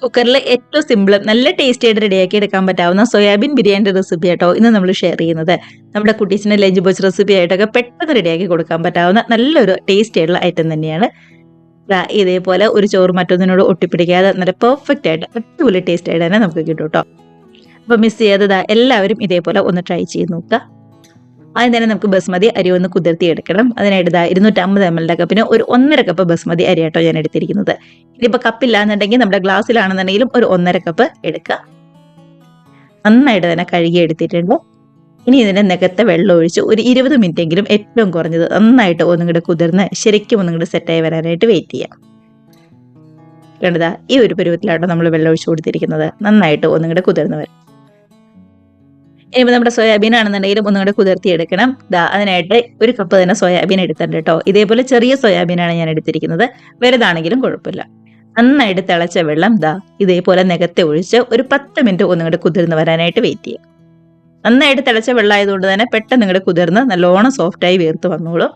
കുക്കറിൽ ഏറ്റവും സിമ്പിളും നല്ല ടേസ്റ്റി ആയിട്ട് റെഡിയാക്കി എടുക്കാൻ പറ്റാവുന്ന സോയാബീൻ ബിരിയാണി റെസിപ്പി ആട്ടോ ഇന്ന് നമ്മൾ ഷെയർ ചെയ്യുന്നത്. നമ്മുടെ കുട്ടീസിന്റെ ലഞ്ച് ബോക്സ് റെസിപ്പി ആയിട്ടൊക്കെ പെട്ടെന്ന് റെഡിയാക്കി കൊടുക്കാൻ പറ്റാവുന്ന നല്ലൊരു ടേസ്റ്റി ആയിട്ടുള്ള ഐറ്റം തന്നെയാണ്. ഇതേപോലെ ഒരു ചോറ് മറ്റൊന്നിനോട് ഒട്ടിപ്പിടിക്കാതെ നല്ല പെർഫെക്റ്റ് ആയിട്ട് അടിപൊളി ടേസ്റ്റ് ആയിട്ട് തന്നെ നമുക്ക് കിട്ടും കേട്ടോ. അപ്പൊ മിസ് ചെയ്യാതെ എല്ലാവരും ഇതേപോലെ ഒന്ന് ട്രൈ ചെയ്ത് നോക്കുക. ആദ്യം തന്നെ നമുക്ക് ബസ്മതി അരി ഒന്ന് കുതിർത്തി എടുക്കണം. അതിനായിട്ട് 250 ml കപ്പിന് ഒരു 1.5 കപ്പ് ബസ്മതി അരി ആട്ടോ ഞാൻ എടുത്തിരിക്കുന്നത്. ഇനിയിപ്പോൾ കപ്പില്ല എന്നുണ്ടെങ്കിൽ നമ്മുടെ ഗ്ലാസ്സിലാണെന്നുണ്ടെങ്കിലും ഒരു 1.5 കപ്പ് എടുക്കുക. നന്നായിട്ട് തന്നെ കഴുകി എടുത്തിട്ടുണ്ട്. ഇനി ഇതിനെ നികത്ത വെള്ളം ഒഴിച്ച് ഒരു 20 മിനിറ്റ് എങ്കിലും ഏറ്റവും കുറഞ്ഞത് നന്നായിട്ട് ഒന്നുകൂടെ കുതിർന്ന് ശരിക്കും ഒന്നുകൂടെ സെറ്റായി വരാനായിട്ട് വെയിറ്റ് ചെയ്യാം. കണ്ടതാ ഈ ഒരു പരുവത്തിലാട്ടോ നമ്മൾ വെള്ളം ഒഴിച്ചു കൊടുത്തിരിക്കുന്നത്. നന്നായിട്ട് ഒന്നുകൂടെ കുതിർന്ന് വരും. ഇനിയിപ്പോൾ നമ്മുടെ സോയാബീൻ ആണെന്നുണ്ടെങ്കിലും ഒന്നുകൂടെ കുതിർത്തി എടുക്കണം. അതിനായിട്ട് ഒരു കപ്പ് തന്നെ സോയാബീൻ എടുത്തിട്ടുണ്ട് കേട്ടോ. ഇതേപോലെ ചെറിയ സോയാബീനാണ് ഞാൻ എടുത്തിരിക്കുന്നത്. വലുതാണെങ്കിലും കുഴപ്പമില്ല. നന്നായിട്ട് തിളച്ച വെള്ളം ഇതേപോലെ നികത്തെ ഒഴിച്ച് ഒരു 10 മിനിറ്റ് ഒന്നുകൂടെ കുതിർന്ന് വരാനായിട്ട് വെയിറ്റ് ചെയ്യാം. നന്നായിട്ട് തിളച്ച വെള്ളം ആയതുകൊണ്ട് തന്നെ പെട്ടെന്ന് ഇങ്ങോട്ട് കുതിർന്ന് നല്ലോണം സോഫ്റ്റായി വീർത്ത് വന്നോളൂ.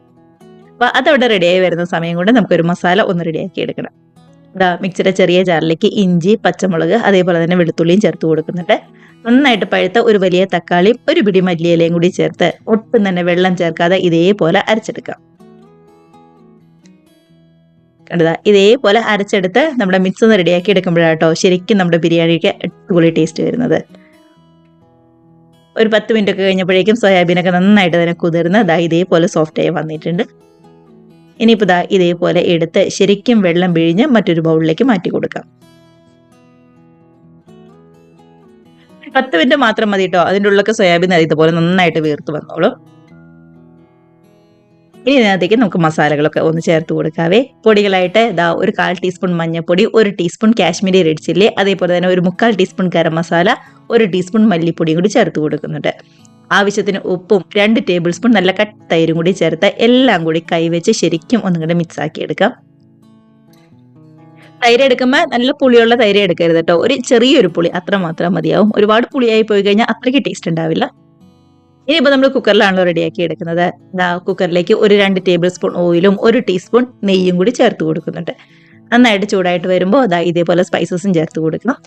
അപ്പോൾ അതവിടെ റെഡിയായി വരുന്ന സമയം കൊണ്ട് നമുക്കൊരു മസാല ഒന്ന് റെഡിയാക്കി എടുക്കണം. മിക്സിയുടെ ചെറിയ ജാറിലേക്ക് ഇഞ്ചി, പച്ചമുളക്, അതേപോലെ തന്നെ വെളുത്തുള്ളിയും ചേർത്ത് കൊടുക്കുന്നുണ്ട്. നന്നായിട്ട് പഴുത്ത ഒരു വലിയ തക്കാളിയും ഒരു പിടി മല്ലിയിലയും കൂടി ചേർത്ത് ഒട്ടും തന്നെ വെള്ളം ചേർക്കാതെ ഇതേപോലെ അരച്ചെടുക്കാം. കണ്ടതാ ഇതേപോലെ അരച്ചെടുത്ത് നമ്മുടെ മിക്സ് ഒന്ന് റെഡിയാക്കി എടുക്കുമ്പോഴാട്ടോ ശരിക്കും നമ്മുടെ ബിരിയാണിക്ക് അടിപൊളി ടേസ്റ്റ് വരുന്നത്. ഒരു 10 മിനിറ്റ് ഒക്കെ കഴിഞ്ഞപ്പോഴേക്കും സോയാബീനൊക്കെ നന്നായിട്ട് തന്നെ കുതിർന്ന് ഇതേപോലെ സോഫ്റ്റ് ആയി വന്നിട്ടുണ്ട്. ഇനിയിപ്പോൾ ഇതേപോലെ എടുത്ത് ശരിക്കും വെള്ളം പിഴിഞ്ഞ് മറ്റൊരു ബൗളിലേക്ക് മാറ്റി കൊടുക്കാം. 10 മിനിറ്റ് മാത്രം മതി കേട്ടോ. അതിൻ്റെ ഉള്ളിലൊക്കെ സോയാബീൻ ഇതുപോലെ നന്നായിട്ട് വീർത്ത് വന്നോളും. ഇനി ഇതിനകത്തേക്ക് നമുക്ക് മസാലകളൊക്കെ ഒന്ന് ചേർത്ത് കൊടുക്കാവേ. പൊടികളായിട്ട് ഒരു 1/4 ടീസ്പൂൺ മഞ്ഞൾപ്പൊടി, 1 ടീസ്പൂൺ കാശ്മീരി റെഡ് ചില്ലി, അതേപോലെ തന്നെ ഒരു 3/4 ടീസ്പൂൺ ഗരം മസാല, 1 ടീസ്പൂൺ മല്ലിപ്പൊടിയും കൂടി ചേർത്ത് കൊടുക്കുന്നുണ്ട്. ആവശ്യത്തിന് ഉപ്പും 2 ടേബിൾ സ്പൂൺ നല്ല കട്ട തൈരും കൂടി ചേർത്ത് എല്ലാം കൂടി കൈവച്ച് ശരിക്കും ഒന്നുകൂടെ മിക്സ് ആക്കി എടുക്കാം. തൈര് എടുക്കുമ്പോൾ നല്ല പുളിയുള്ള തൈര് എടുക്കരുത് കേട്ടോ. ഒരു ചെറിയൊരു പുളി അത്ര മാത്രം മതിയാവും. ഒരുപാട് പുളിയായി പോയി കഴിഞ്ഞാൽ അത്രയ്ക്ക് ടേസ്റ്റ് ഉണ്ടാവില്ല. ഇനിയിപ്പോൾ നമ്മൾ കുക്കറിലാണല്ലോ റെഡിയാക്കി എടുക്കുന്നത്. കുക്കറിലേക്ക് ഒരു 2 ടേബിൾ സ്പൂൺ ഓയിലും 1 ടീസ്പൂൺ നെയ്യും കൂടി ചേർത്ത് കൊടുക്കുന്നുണ്ട്. നന്നായിട്ട് ചൂടായിട്ട് വരുമ്പോൾ ഇതേപോലെ സ്പൈസസും ചേർത്ത് കൊടുക്കണം.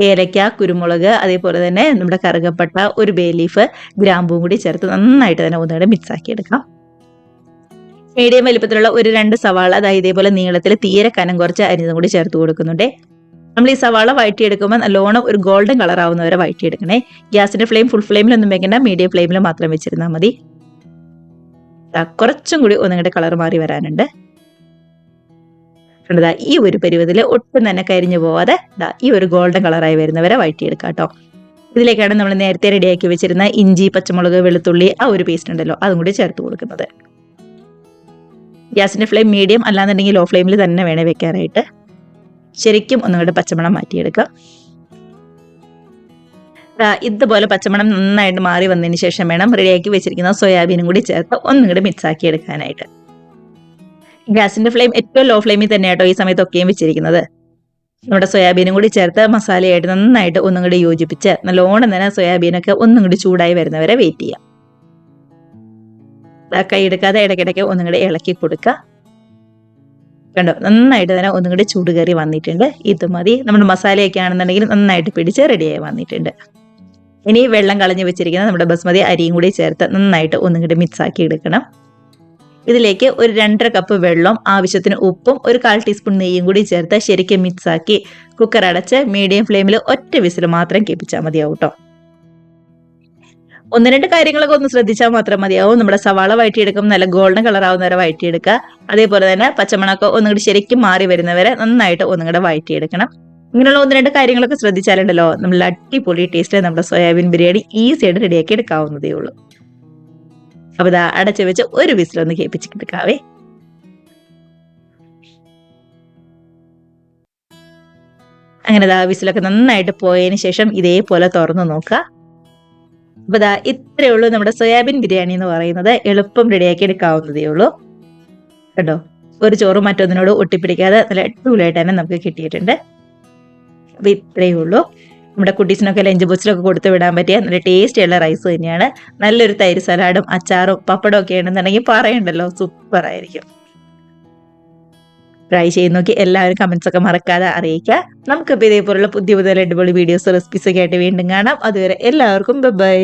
ഏലക്ക, കുരുമുളക്, അതേപോലെ തന്നെ നമ്മുടെ കറുകപ്പട്ട, ഒരു ബേ ലീഫ്, ഗ്രാമ്പൂവും കൂടി ചേർത്ത് നന്നായിട്ട് തന്നെ ഒന്നുകൂടെ മിക്സ് ആക്കി എടുക്കാം. മീഡിയം വലിപ്പത്തിലുള്ള ഒരു 2 സവാള ഇതേപോലെ നീളത്തിൽ തീരെ കനം കുറച്ച് അരിഞ്ഞതും കൂടി ചേർത്ത് കൊടുക്കുന്നുണ്ട്. നമ്മൾ ഈ സവാള വഴറ്റിയെടുക്കുമ്പോൾ നല്ലോണം ഒരു ഗോൾഡൻ കളർ ആവുന്നവരെ വഴറ്റിയെടുക്കണേ. ഗ്യാസിന്റെ ഫ്ലെയിം ഫുൾ ഫ്ലെയിമിലൊന്നും വെക്കണ്ട, മീഡിയം ഫ്ലെയിമിൽ മാത്രം വെച്ചിരുന്നാൽ മതി. കുറച്ചും കൂടി ഒന്നുകൂടെ കളർ മാറി വരാനുണ്ട്. ഈ ഒരു പരുവത്തിൽ ഒട്ടും തന്നെ കരിഞ്ഞു പോവാതെ ഈ ഒരു ഗോൾഡൻ കളറായി വരുന്നവരെ വഴറ്റിയെടുക്കാം കേട്ടോ. ഇതിലേക്കാണ് നമ്മൾ നേരത്തെ റെഡിയാക്കി വെച്ചിരുന്ന ഇഞ്ചി, പച്ചമുളക്, വെളുത്തുള്ളി ആ ഒരു പേസ്റ്റ് ഉണ്ടല്ലോ അതും കൂടി ചേർത്ത് കൊടുക്കുന്നത്. ഗ്യാസിന്റെ ഫ്ലെയിം മീഡിയം അല്ലാന്നുണ്ടെങ്കിൽ ലോ ഫ്ലെയിമിൽ തന്നെ വേണേ വെക്കാനായിട്ട്. ശരിക്കും ഒന്നുകൂടെ പച്ചമണം മാറ്റിയെടുക്കാം. ഇതുപോലെ പച്ചമണം നന്നായിട്ട് മാറി വന്നതിന് ശേഷം വേണം റെഡിയാക്കി വെച്ചിരിക്കുന്ന സോയാബീനും കൂടി ചേർത്ത് ഒന്നുകൂടെ മിക്സ് ആക്കി എടുക്കാനായിട്ട്. ഗ്യാസിന്റെ ഫ്ലെയിം ഏറ്റവും ലോ ഫ്ലെയിമിൽ തന്നെയാട്ടോ ഈ സമയത്തൊക്കെയും വെച്ചിരിക്കുന്നത്. നമ്മുടെ സോയാബീനും കൂടി ചേർത്ത് മസാലയായിട്ട് നന്നായിട്ട് ഒന്നും കൂടി യോജിപ്പിച്ച് നല്ലോണം തന്നെ സോയാബീനൊക്കെ ഒന്നും കൂടി ചൂടായി വരുന്നവരെ വെയിറ്റ് ചെയ്യാം. കൈ എടുക്കാതെ ഇടയ്ക്കിടയ്ക്ക് ഒന്നും കൂടി ഇളക്കി കൊടുക്കുക. കണ്ടോ നന്നായിട്ട് തന്നെ ഒന്നും കൂടി ചൂട് കയറി വന്നിട്ടുണ്ട്. ഇത് മതി. നമ്മുടെ മസാലയൊക്കെ ആണെന്നുണ്ടെങ്കിൽ നന്നായിട്ട് പിടിച്ച് റെഡിയായി വന്നിട്ടുണ്ട്. ഇനി വെള്ളം കളഞ്ഞ് വെച്ചിരിക്കുന്ന നമ്മുടെ ബസ്മതി അരിയും കൂടി ചേർത്ത് നന്നായിട്ട് ഒന്നും കൂടി മിക്സ് ആക്കി എടുക്കണം. ഇതിലേക്ക് ഒരു 2.5 കപ്പ് വെള്ളം, ആവശ്യത്തിന് ഉപ്പും, ഒരു 1/4 ടീസ്പൂൺ നെയ്യും കൂടി ചേർത്ത് ശരിക്കും മിക്സ് ആക്കി കുക്കർ അടച്ച് മീഡിയം ഫ്ലെയിമിൽ ഒറ്റ വിസിൽ മാത്രം കേൾപ്പിച്ചാൽ മതിയാവും കേട്ടോ. 1-2 കാര്യങ്ങളൊക്കെ ഒന്ന് ശ്രദ്ധിച്ചാൽ മാത്രം മതിയാവും. നമ്മുടെ സവാള വഴറ്റിയെടുക്കും നല്ല ഗോൾഡൻ കളർ ആവുന്നവരെ വഴറ്റിയെടുക്കുക. അതേപോലെ തന്നെ പച്ചമണമൊക്കെ ഒന്നുകൂടി ശരിക്കും മാറി വരുന്നവരെ നന്നായിട്ട് ഒന്നുകൂടെ വഴറ്റിയെടുക്കണം. ഇങ്ങനെയുള്ള 1-2 കാര്യങ്ങളൊക്കെ ശ്രദ്ധിച്ചാലുണ്ടല്ലോ നമ്മൾ അടിപൊളി ടേസ്റ്റ് നമ്മുടെ സോയാബീൻ ബിരിയാണി ഈസി ആയിട്ട് റെഡിയാക്കി എടുക്കാവുന്നതേ ഉള്ളൂ. അപ്പോൾ അടച്ചു വെച്ച് ഒരു വിസിലൊന്ന് കേൾപ്പിച്ചെടുക്കാവേ. അങ്ങനെ വിസിലൊക്കെ നന്നായിട്ട് പോയതിന് ശേഷം ഇതേപോലെ തുറന്നു നോക്കുക. അപ്പോൾ ഇത്രയേ ഉള്ളൂ നമ്മുടെ സോയാബീൻ ബിരിയാണി എന്ന് പറയുന്നത്. എളുപ്പം റെഡിയാക്കി എടുക്കാവുന്നതേ ഉള്ളൂ കേട്ടോ. ഒരു ചോറും മറ്റൊന്നിനോട് ഒട്ടിപ്പിടിക്കാതെ നല്ല അടിപൊളിയായിട്ട് തന്നെ നമുക്ക് കിട്ടിയിട്ടുണ്ട്. അപ്പോൾ ഇത്രയേ ഉള്ളൂ. നമ്മുടെ കുട്ടീസിനൊക്കെ ലഞ്ച് ബോക്സിലൊക്കെ കൊടുത്തു വിടാൻ പറ്റിയ നല്ല ടേസ്റ്റിയുള്ള റൈസ് തന്നെയാണ്. നല്ലൊരു തൈര് സലാഡും അച്ചാറും പപ്പടവും ഒക്കെ ഉണ്ടെന്നുണ്ടെങ്കിൽ പറയണ്ടല്ലോ, സൂപ്പർ ആയിരിക്കും. ട്രൈ ചെയ്ത് നോക്കി എല്ലാവരും കമൻസ് ഒക്കെ മറക്കാതെ അറിയിക്കുക. നമുക്കിപ്പോൾ ഇതേപോലുള്ള പുതിയ പുതിയ അടിപൊളി വീഡിയോസ് റെസിപ്പീസ് ഒക്കെ ആയിട്ട് വീണ്ടും കാണാം. അതുവരെ എല്ലാവർക്കും ബൈ.